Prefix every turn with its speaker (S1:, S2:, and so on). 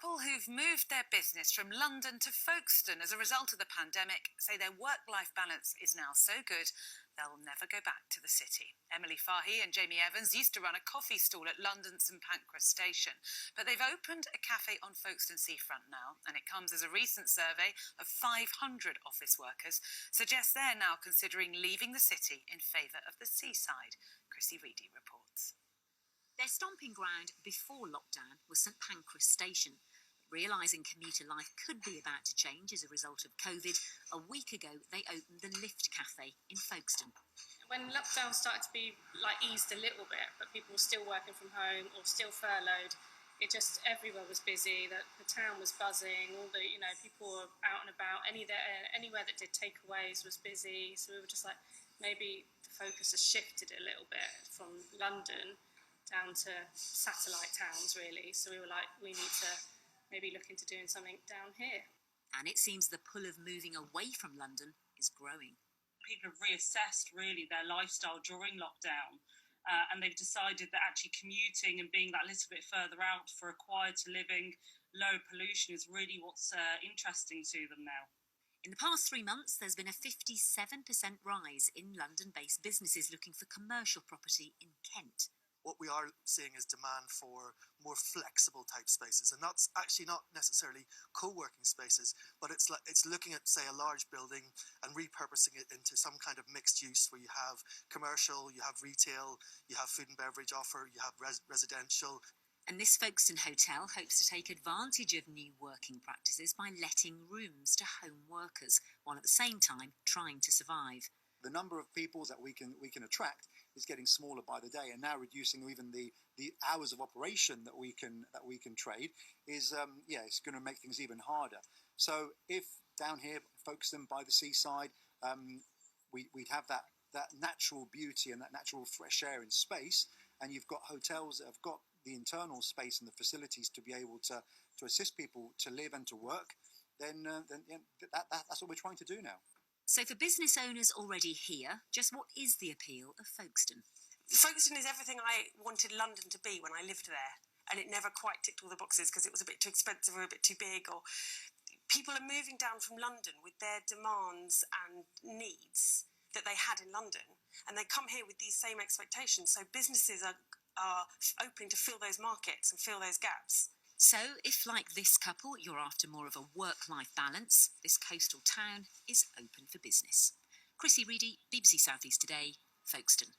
S1: couple who've moved their business from London to Folkestone as a result of the pandemic say their work-life balance is now so good they'll never go back to the city. Emily Fahy and Jamie Evans used to run a coffee stall at London's St Pancras station, but they've opened a cafe on Folkestone seafront now, and it comes as a recent survey of 500 office workers suggests they're now considering leaving the city in favour of the seaside. Chrissy Reedy reports.
S2: Their stomping ground before lockdown was St Pancras Station. Realising commuter life could be about to change as a result of COVID, a week ago they opened the Lift cafe in Folkestone.
S3: When lockdown started to be eased a little bit, but people were still working from home or still furloughed, it just everywhere was busy. The town was buzzing. All the people were out and about. Anywhere that did takeaways was busy. So we were just like, maybe the focus has shifted a little bit from London down to satellite towns, really. So we were like, we need to maybe look into doing something down here.
S2: And it seems the pull of moving away from London is growing.
S4: People have reassessed really their lifestyle during lockdown, and they've decided that actually commuting and being that little bit further out for a quieter living, low pollution is really what's interesting to them now.
S2: In the past 3 months, there's been a 57% rise in London-based businesses looking for commercial property in Kent.
S5: What we are seeing is demand for more flexible type spaces, and that's actually not necessarily co-working spaces, but it's looking at, say, a large building and repurposing it into some kind of mixed use where you have commercial, you have retail, you have food and beverage offer, you have residential.
S2: And this Folkestone hotel hopes to take advantage of new working practices by letting rooms to home workers, while at the same time trying to survive.
S6: The number of people that we can attract is getting smaller by the day, and now reducing even the hours of operation that we can trade is it's going to make things even harder. So if down here, Folkestone by the seaside, we'd have that natural beauty and that natural fresh air in space, and you've got hotels that have got the internal space and the facilities to be able to assist people to live and to work, then that's what we're trying to do now.
S2: So for business owners already here, just what is the appeal of Folkestone?
S7: Folkestone is everything I wanted London to be when I lived there, and it never quite ticked all the boxes because it was a bit too expensive or a bit too big, or people are moving down from London with their demands and needs that they had in London, and they come here with these same expectations, so businesses are opening to fill those markets and fill those gaps.
S2: So, if like this couple, you're after more of a work-life balance, this coastal town is open for business. Chrissy Reedy, BBC South East Today, Folkestone.